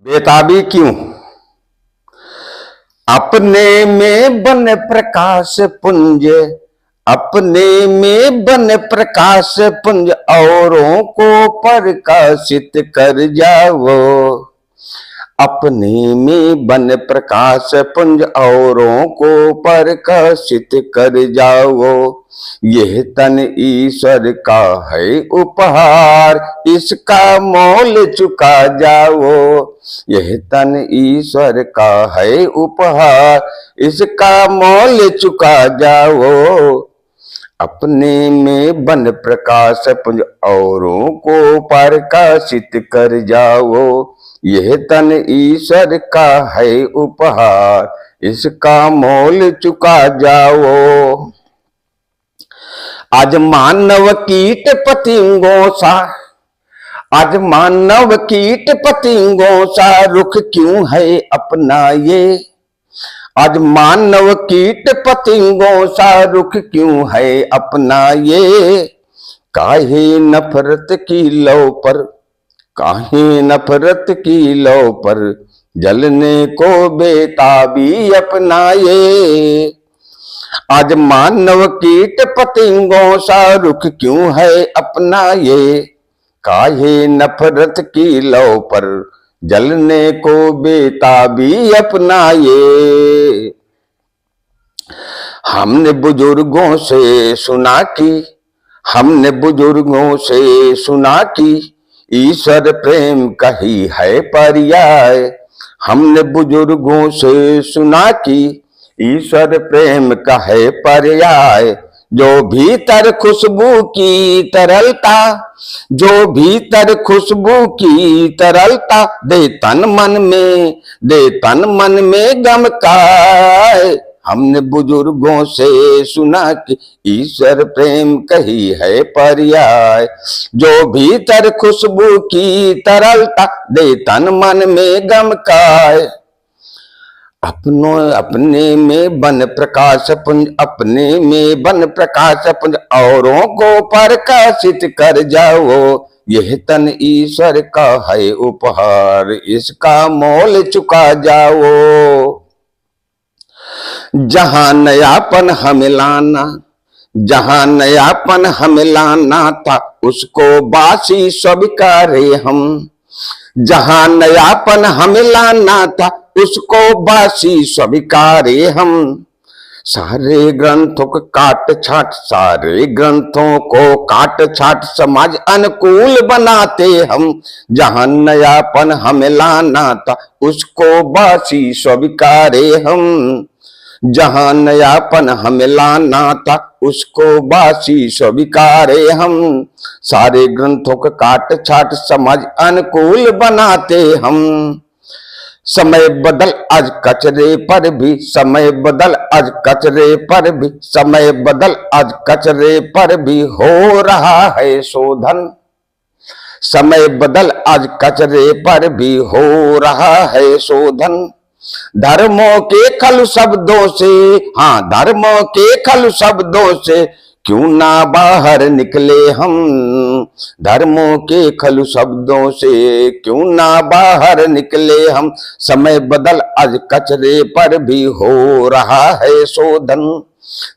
बेताबी क्यों? अपने में बन प्रकाश पुंज, अपने में बन प्रकाश पुंज, औरों को प्रकाशित कर जाओ। अपने में बन प्रकाश पुंज, औरों को प्रकाशित कर जाओ। यह तन ईश्वर का है उपहार, इसका मोल चुका जाओ। यह तन ईश्वर का है उपहार, इसका मोल चुका जाओ। अपने में बन प्रकाश पुंज, औरों को प्रकाशित कर जाओ। यह तन ईश्वर का है उपहार, इसका मोल चुका जाओ। आज मानव कीट पतंगों सा, आज मानव कीट पतंगों सा रुख क्यों है अपना ये। आज मानव कीट पतंगों सा रुख क्यों है अपना ये। काहे नफरत की लौ पर, काहे नफरत की लौ पर, जलने को बेताबी अपनाए। आज मानव कीट पतंगों सा रुख क्यों है अपना ये। काहे नफरत की लौ पर, जलने को बेताबी अपनाए। हमने बुजुर्गों से सुना कि, हमने बुजुर्गों से सुना कि ईश्वर प्रेम कही है पर्याय। हमने बुजुर्गों से सुना कि ईश्वर प्रेम का है पर्याय। जो भीतर खुशबू की तरलता, जो भीतर खुशबू की तरलता, दे तन मन में, दे तन मन में गम का। हमने बुजुर्गों से सुना कि ईश्वर प्रेम कही है पर्याय। जो भीतर खुशबू की तरलता, दे तन मन में गम का। अपने में बन प्रकाश पुंज, अपने में बन प्रकाश पुंज, औरों को प्रकाशित कर जाओ। यह तन ईश्वर का है उपहार, इसका मोल चुका जाओ। जहां नयापन हमें लाना, जहां नयापन हमें लाना था, उसको बासी स्वीकारे हम। जहां नयापन हमें लाना था, उसको बासी स्वीकारे हम। सारे ग्रंथों को काट छाट, सारे ग्रंथों को काट छाट, समाज अनुकूल बनाते हम। जहां नयापन हमें लाना था, उसको बासी स्वीकारे हम। जहां नयापन हमें लाना था, उसको बासी स्वीकारे हम। सारे ग्रंथों को काट छाट, समाज अनुकूल बनाते हम। समय बदल आज कचरे पर भी, समय बदल आज कचरे पर भी, समय बदल आज कचरे पर भी हो रहा है शोधन। समय बदल आज कचरे पर भी हो रहा है शोधन। धर्मों के खल शब्दों से, हाँ धर्मों के खल शब्दों से क्यों ना बाहर निकले हम। धर्मों के खल शब्दों से क्यों ना बाहर निकले हम। समय बदल आज कचरे पर भी हो रहा है शोधन।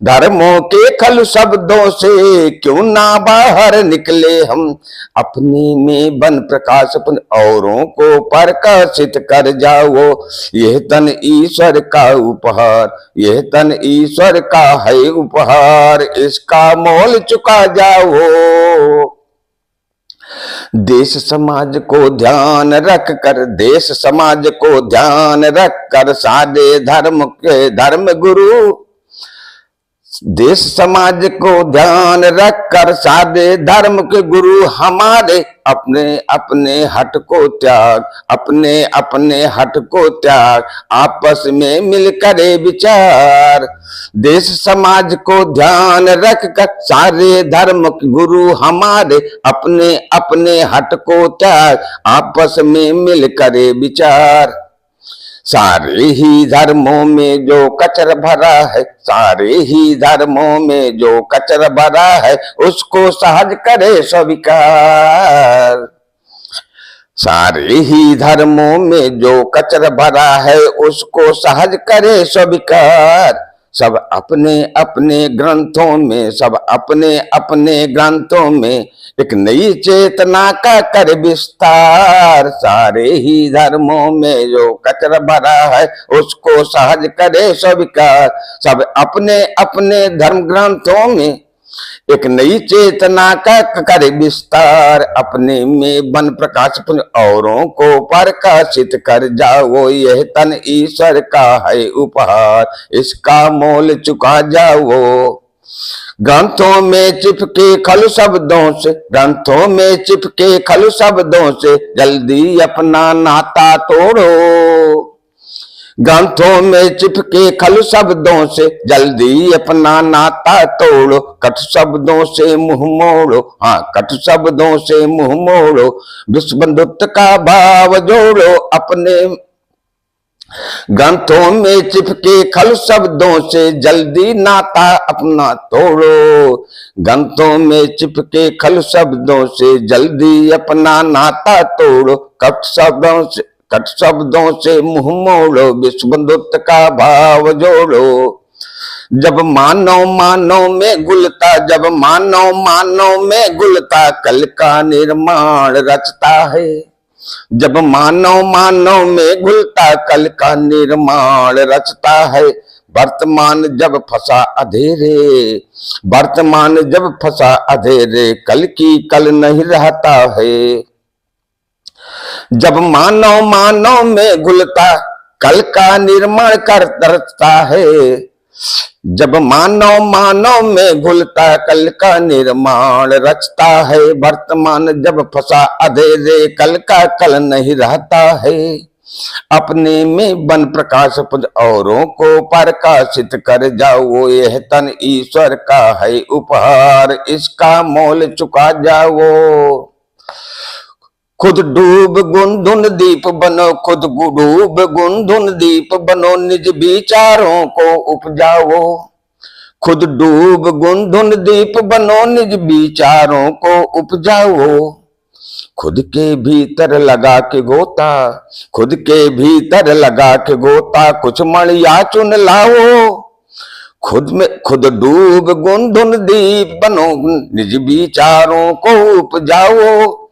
धर्मों के खल शब्दों से क्यों ना बाहर निकले हम। अपने में बन प्रकाश पुंज, औरों को प्रकाशित कर जाओ। यह तन ईश्वर का उपहार, यह तन ईश्वर का है उपहार, इसका मोल चुका जाओ। देश समाज को ध्यान रख कर, देश समाज को ध्यान रख कर, सारे धर्म के धर्म गुरु, देश समाज को ध्यान रख कर, सारे धर्म के गुरु हमारे अपने अपने हट को त्याग, अपने अपने हट को त्याग, आपस में मिलकर विचार। देश समाज को ध्यान रख कर, सारे धर्म के गुरु हमारे अपने अपने हट को त्याग, आपस में मिलकर विचार। सारे ही धर्मों में जो कचरा भरा है, सारे ही धर्मों में जो कचरा भरा है, उसको सहज करे स्वीकार। सारे ही धर्मों में जो कचर भरा है उसको सहज करे स्वीकार। सब अपने अपने ग्रंथों में, सब अपने अपने ग्रंथों में एक नई चेतना का कर विस्तार। सारे ही धर्मों में जो कचरा भरा है उसको सहज करे स्वीकार। सब अपने अपने धर्म ग्रंथों में एक नई चेतना का करे विस्तार। अपने में बन प्रकाश पुंज औरों को प्रकाशित कर जाओ। यह तन ईश्वर का है उपहार, इसका मोल चुका जाओ। ग्रंथों में चिपके खलु शब्दों से, ग्रंथों में चिपके खलु शब्दों से जल्दी अपना नाता तोड़ो। ग्रंथों में चिपके खल शब्दों से जल्दी अपना नाता तोड़ो। कट शब्दों से मुंह मोड़ो, हाँ कट शब्दों से मुंह मोड़ो। विश्व बंधुत्व का भाव जोड़ो। अपने ग्रंथों में चिपके खल शब्दों से जल्दी नाता अपना तोड़ो। ग्रंथों में चिपके खल शब्दों से जल्दी अपना नाता तोड़ो। कट शब्दों से मुंह मोड़ो, विश्व बंधुत्व का भाव जोड़ो। जब मानव मानव में घुलता, जब मानव मानव में घुलता कल का निर्माण रचता है। जब मानव मानव में घुलता कल का निर्माण रचता है। वर्तमान जब फंसा अधेरे, वर्तमान जब फंसा अधेरे कल की कल नहीं रहता है। जब मानव मानव में घुलता कल का निर्माण कर रचता है। जब मानव मानव में घुलता कल का निर्माण रचता है। वर्तमान जब फंसा अधेरे कल का कल नहीं रहता है। अपने में बन प्रकाश पुंज औरों को प्रकाशित कर जाओ। यह तन ईश्वर का है उपहार, इसका मोल चुका जाओ। खुद डूब गुंधुन दीप बनो, खुद डूब गुंधुन दीप बनो, निज विचारों को उपजाओ। खुद डूब गुंधुन दीप बनो, निज विचारों को उपजाओ। खुद के भीतर लगा के गोता, खुद के भीतर लगा के गोता, कुछ मणिया चुन लाओ। खुद डूब गुंधुन दीप बनो, निज विचारों को उपजाओ।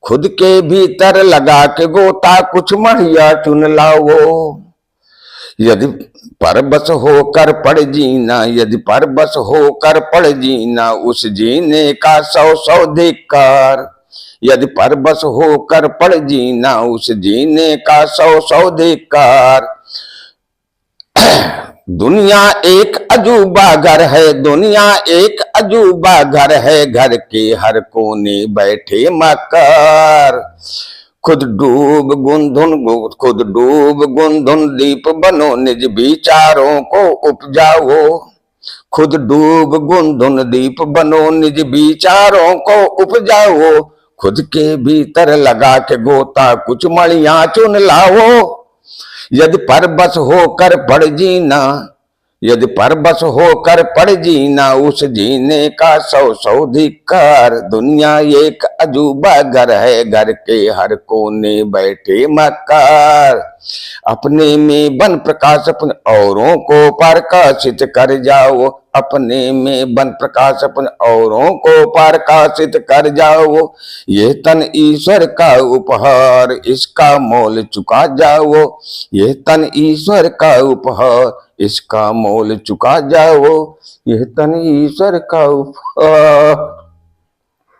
खुद के भीतर लगा के गोता, कुछ मणिया चुन लाओ। यदि परबस होकर पड़ जीना, यदि परबस होकर पड़ जीना, उस जीने का सौ सौ धिक्कार। यदि परबस होकर पड़ जीना, उस जीने का सौ सौ धिक्कार। दुनिया एक अजूबा घर है, दुनिया एक अजूबा घर है, घर के हर कोने बैठे मक्कार। खुद डूब गुंधुन दीप बनो, निज विचारों को उपजाओ। खुद डूब गुंधुन दीप बनो, निज विचारों को उपजाओ। खुद के भीतर लगा के गोता, कुछ मणिया चुन लाओ। यदि परबस होकर पड़ जीना, यदि परबस होकर पड़ जीना, उस जीने का सौ सौ धिक्कार। दुनिया एक अजूबा घर है, घर के हर कोने बैठे मक्कार। अपने में बन प्रकाश पुंज औरों को प्रकाशित कर जाओ। अपने में बन प्रकाश पुंज औरों को प्रकाशित कर जाओ। ये तन ईश्वर का उपहार, इसका मोल चुका जाओ। ये तन ईश्वर का उपहार, इसका मोल चुका जाओ। यह तन ईश्वर का उपहार।